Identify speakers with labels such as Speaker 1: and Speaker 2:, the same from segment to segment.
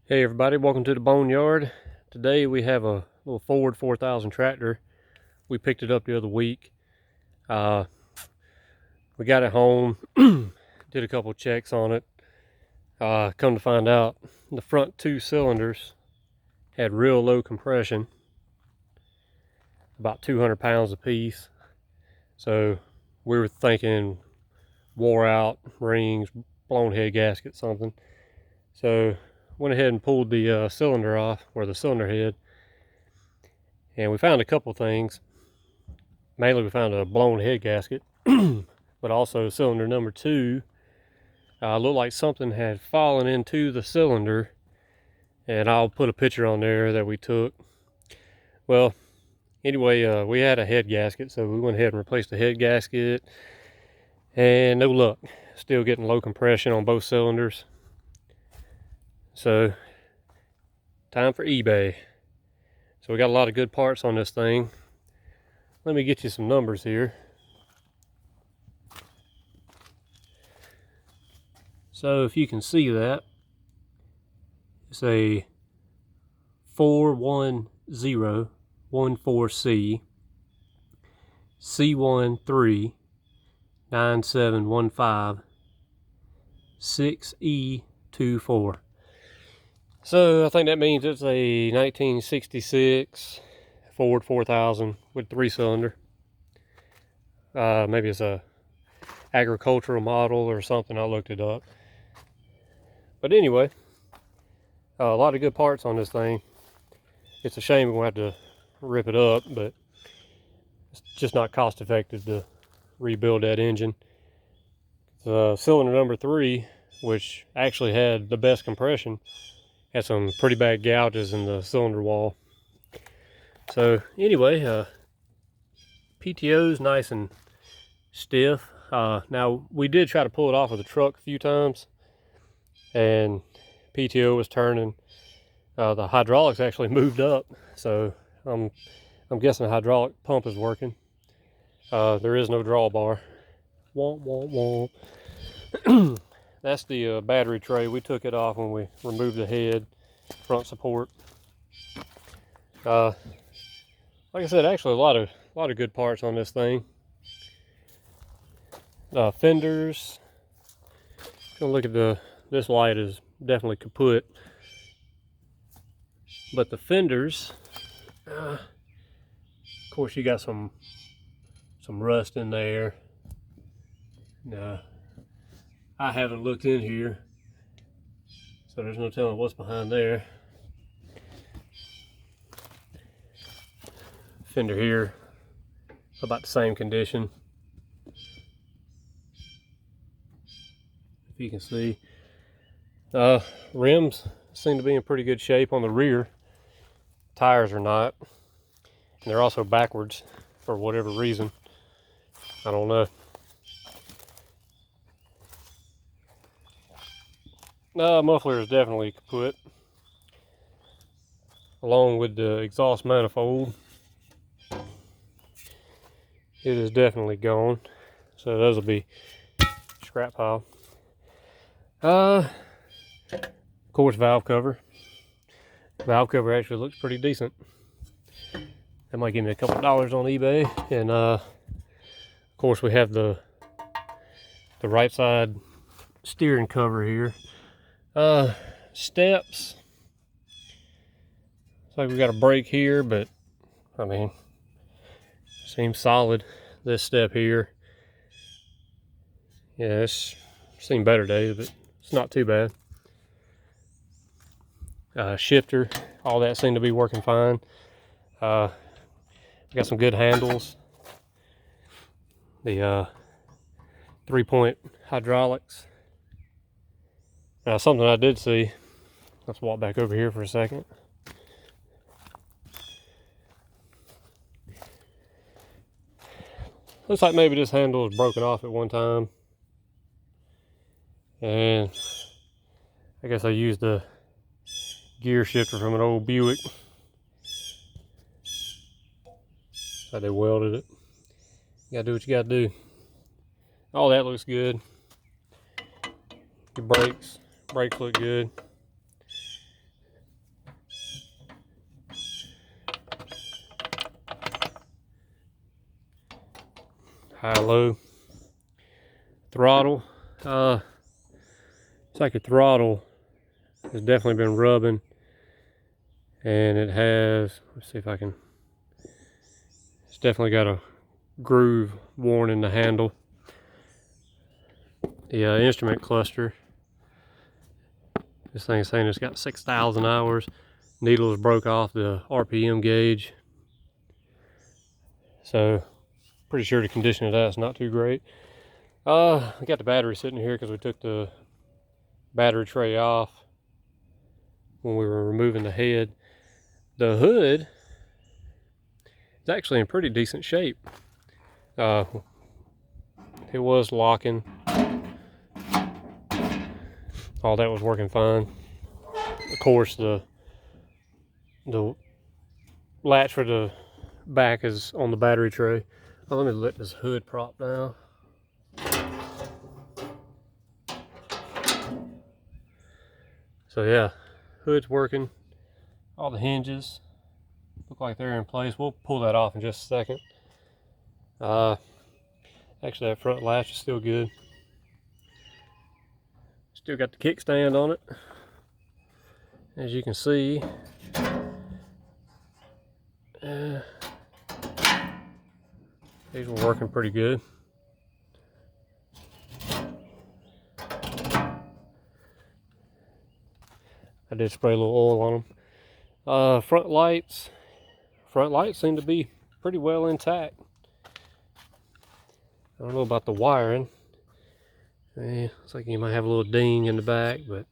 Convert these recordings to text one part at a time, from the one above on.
Speaker 1: Hey everybody, welcome to the Boneyard. Today we have a little Ford 4000 tractor. We picked it up the other week. We got it home, did a couple checks on it. Come to find out, the front two cylinders had real low compression, about 200 pounds apiece. So we were thinking wore out rings, blown head gasket, something. So went ahead and pulled the cylinder off, or the cylinder head, and we found a couple things. Mainly we found a blown head gasket, but also cylinder number two looked like something had fallen into the cylinder, and I'll put a picture on there that we took. Well, anyway, we had a head gasket, so we went ahead and replaced the head gasket, and no luck. Still getting low compression on both cylinders. So, time for eBay. So we got a lot of good parts on this thing. Let me get you some numbers here. So if you can see that, it's a 41014C C139715 6E24. So I think that means it's a 1966 Ford 4000 with 3-cylinder. Maybe it's a agricultural model or something. I looked it up. But anyway, a lot of good parts on this thing. It's a shame we'll have to rip it up, but it's just not cost effective to rebuild that engine. Cylinder number 3, which actually had the best compression, had some pretty bad gouges in the cylinder wall. So anyway, PTO's nice and stiff. Now we did try to pull it off of the truck a few times, and PTO was turning. The hydraulics actually moved up, so I'm guessing the hydraulic pump is working. There is no drawbar. Womp womp womp. That's the battery tray. We took it off when we removed the head, front support. Like I said, actually a lot of good parts on this thing. Fenders. Gonna look at this light is definitely kaput, but the fenders, of course, you got some rust in there. I haven't looked in here, so there's no telling what's behind there. Fender here, about the same condition. If you can see, rims seem to be in pretty good shape on the rear. Tires are not, and they're also backwards for whatever reason. I don't know. Muffler is definitely kaput, along with the exhaust manifold. It is definitely gone, so those will be scrap pile. Of course, valve cover. Valve cover actually looks pretty decent. That might give me a couple dollars on eBay. And of course, we have the right side steering cover here. Steps. Looks like we got a brake here, but I mean, seems solid. This step here, yeah, it's seen better days, but it's not too bad. Shifter, all that seemed to be working fine. Got some good handles. The 3-point hydraulics. Something I did see. Let's walk back over here for a second. Looks like maybe this handle was broken off at one time, and I guess I used the gear shifter from an old Buick. How they welded it. You gotta do what you gotta do. All that looks good. Your brakes look good. high, low. Throttle. It's like a throttle has definitely been rubbing, and it has, let's see if I can, it's definitely got a groove worn in the handle. The instrument cluster, this thing's saying it's got 6,000 hours. Needles broke off the RPM gauge, so pretty sure the condition of that's not too great. I got the battery sitting here because we took the battery tray off when we were removing the head. The hood is actually in pretty decent shape. It was locking. All that was working fine. Of course, the latch for the back is on the battery tray. Oh, let me let this hood prop down. So yeah, hood's working. All the hinges look like they're in place. We'll pull that off in just a second. Actually, that front latch is still good. Still got the kickstand on it. As you can see, these were working pretty good. I did spray a little oil on them. Front lights seem to be pretty well intact. I don't know about the wiring. Looks like you might have a little ding in the back, but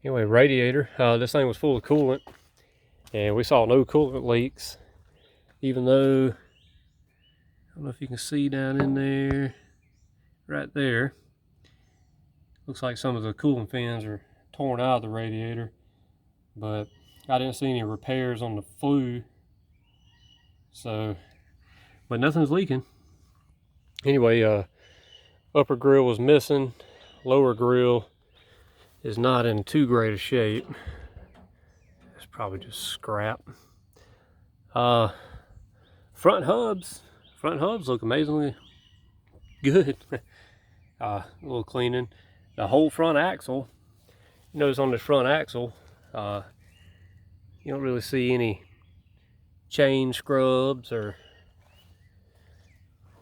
Speaker 1: anyway, radiator. This thing was full of coolant, and we saw no coolant leaks, even though, I don't know if you can see down in there, right there. Looks like some of the coolant fins are torn out of the radiator, but I didn't see any repairs on the flue. So, but nothing's leaking. Anyway, upper grill was missing. Lower grill is not in too great a shape. It's probably just scrap. Front hubs look amazingly good. A little cleaning. The whole front axle, you notice on this front axle, you don't really see any chain scrubs or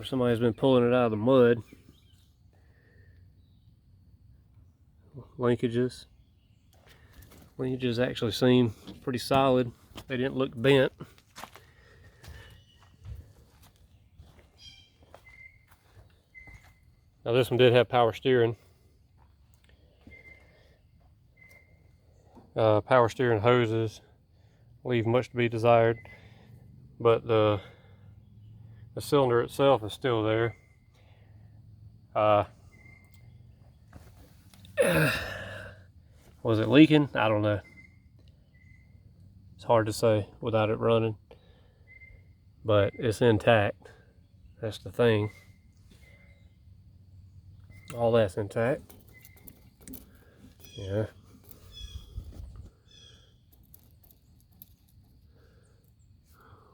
Speaker 1: somebody's been pulling it out of the mud. Linkages actually seem pretty solid. They didn't look bent. Now this one did have power steering. Power steering hoses leave much to be desired, but the cylinder itself is still there. Was it leaking? I don't know. It's hard to say without it running, but it's intact. That's the thing. All that's intact. Yeah.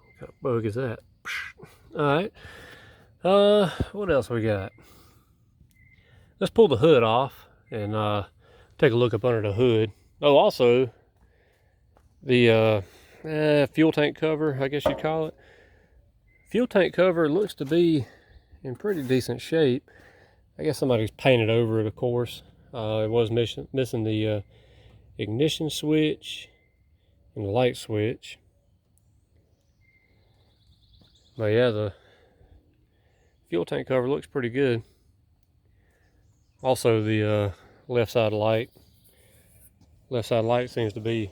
Speaker 1: What kind of bug is that? Alright. What else we got? Let's pull the hood off and take a look up under the hood. Oh, also the fuel tank cover, I guess you'd call it. Fuel tank cover looks to be in pretty decent shape. I guess somebody's painted over it, of course. It was missing the ignition switch and the light switch. But yeah, the fuel tank cover looks pretty good. Also, the left side light seems to be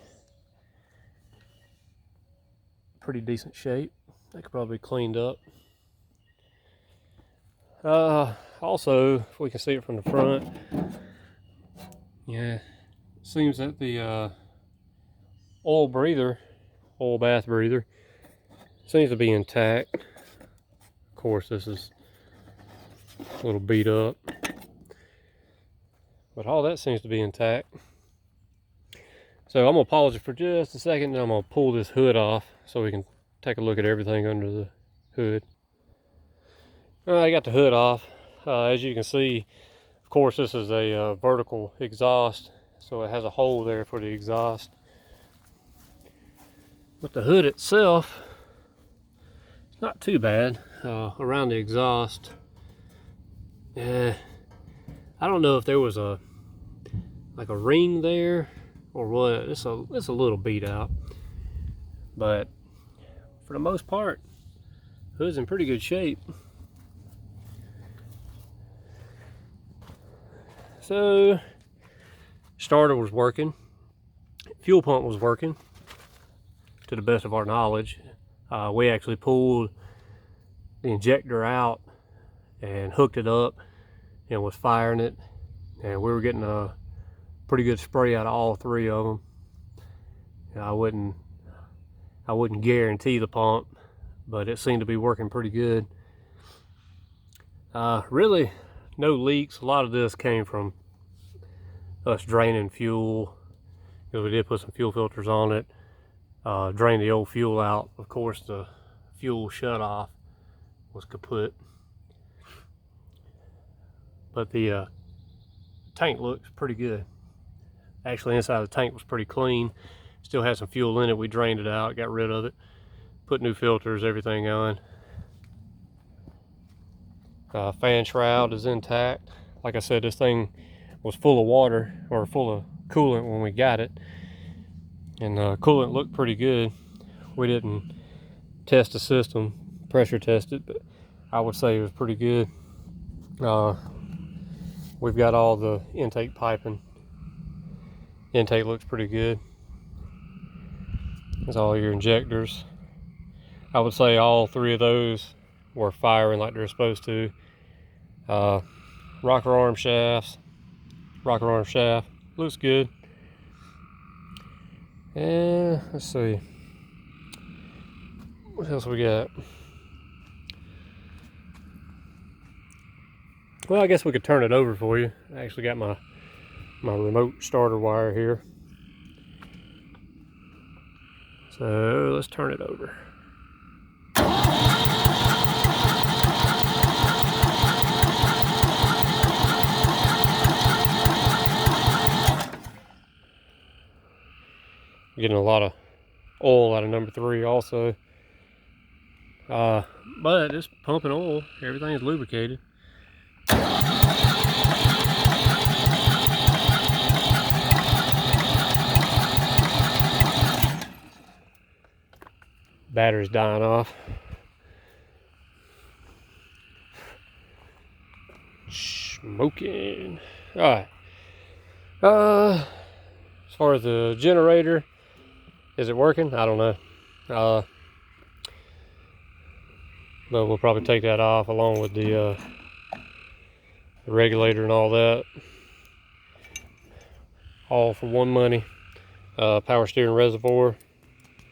Speaker 1: pretty decent shape. That could probably be cleaned up. Also, if we can see it from the front, yeah, it seems that the oil bath breather seems to be intact. Of course, this is a little beat up, but all that seems to be intact. So I'm gonna pause it for just a second, and I'm gonna pull this hood off so we can take a look at everything under the hood. I got the hood off. As you can see, of course, this is a vertical exhaust, so it has a hole there for the exhaust. But the hood itself, it's not too bad. Around the exhaust, I don't know if there was like a ring there or what. It's a little beat out, but for the most part, hood's in pretty good shape. So, starter was working, fuel pump was working to the best of our knowledge. We actually pulled the injector out and hooked it up and was firing it, and we were getting a pretty good spray out of all three of them. I wouldn't guarantee the pump, but it seemed to be working pretty good. Really no leaks. A lot of this came from us draining fuel, because we did put some fuel filters on it, drain the old fuel out. Of course, the fuel shut off was kaput, but the tank looks pretty good. Actually, inside the tank was pretty clean. Still had some fuel in it. We drained it out, got rid of it, put new filters, everything on. Fan shroud is intact. Like I said, this thing was full of water, or full of coolant when we got it, and coolant looked pretty good. We didn't test the system, pressure test it, but I would say it was pretty good. We've got all the intake piping. Intake looks pretty good. There's all your injectors. I would say all three of those were firing like they're supposed to. Rocker arm shaft looks good. And let's see, what else we got? Well, I guess we could turn it over for you. I actually got my remote starter wire here, so let's turn it over. Getting a lot of oil out of number 3 also, but it's pumping oil. Everything's lubricated. Battery's dying off. Smoking. All right. As far as the generator, is it working? I don't know. But we'll probably take that off along with the regulator and all that. All for one money. Power steering reservoir,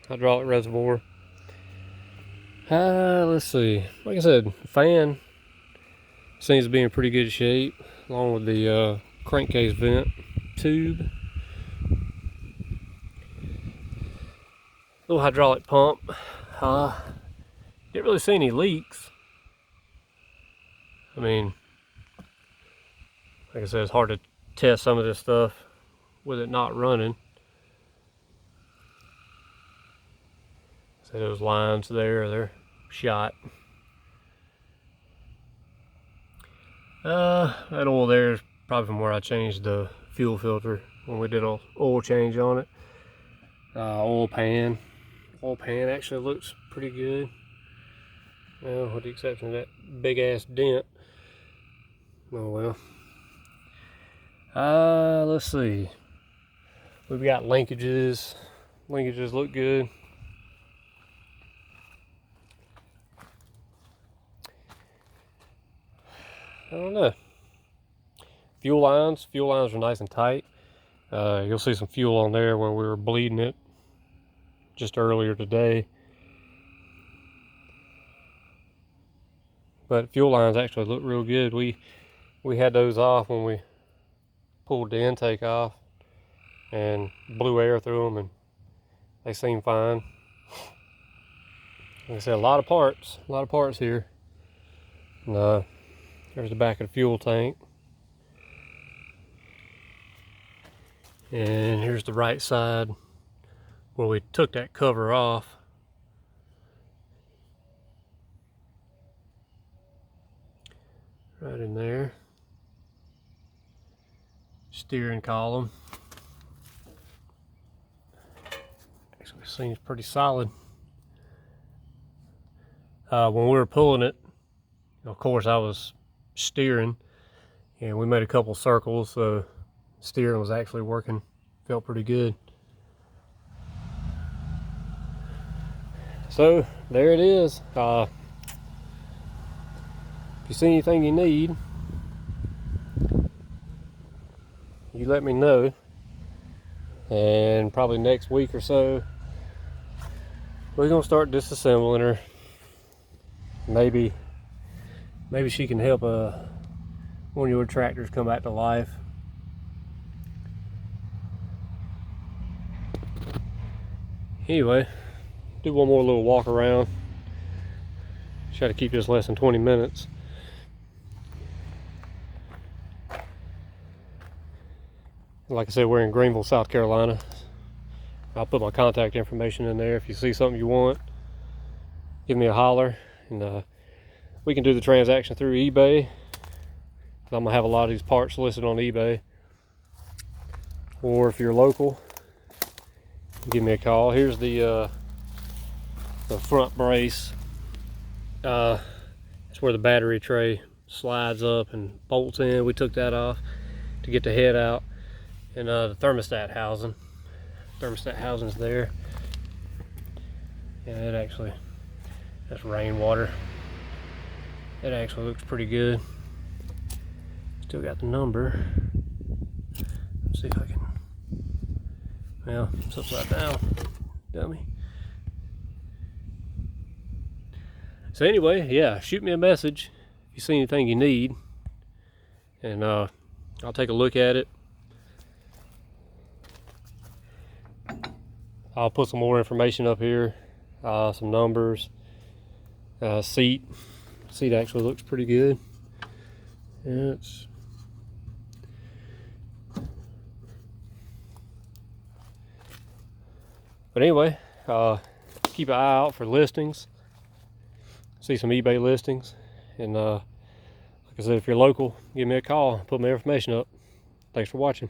Speaker 1: hydraulic reservoir. Let's see. Like I said, fan seems to be in pretty good shape, along with the crankcase vent tube. Little hydraulic pump. Didn't really see any leaks. I mean, like I said, it's hard to test some of this stuff with it not running. So those lines there, they're shot. That oil there is probably from where I changed the fuel filter when we did an oil change on it. Oil pan actually looks pretty good. Well, with the exception of that big ass dent. Oh well. Let's see. We've got linkages. Linkages look good. I don't know. Fuel lines are nice and tight. You'll see some fuel on there where we were bleeding it just earlier today. But fuel lines actually look real good. We had those off when we pulled the intake off and blew air through them, and they seem fine. Like I said, a lot of parts here. And, there's the back of the fuel tank. And here's the right side where we took that cover off. Right in there. Steering column. Actually seems pretty solid. When we were pulling it, of course I was steering, and we made a couple circles, so steering was actually working. Felt pretty good. So there it is. If you see anything you need, you let me know, and probably next week or so we're gonna start disassembling her. Maybe she can help one of your tractors come back to life. Anyway, do one more little walk around. Try to keep this less than 20 minutes. Like I said, we're in Greenville, South Carolina. I'll put my contact information in there. If you see something you want, give me a holler, and we can do the transaction through eBay. I'm gonna have a lot of these parts listed on eBay. Or if you're local, give me a call. Here's the front brace. That's where the battery tray slides up and bolts in. We took that off to get the head out. And the thermostat housing. Thermostat housing's there. And that's rainwater. It actually looks pretty good. Still got the number. Let's see if I can. Well, it's upside down, dummy. So anyway, yeah, shoot me a message if you see anything you need, and I'll take a look at it. I'll put some more information up here, some numbers. Seat actually looks pretty good. Yeah, but anyway, keep an eye out for listings. See some eBay listings, and like I said, if you're local, give me a call, put my information up. Thanks for watching.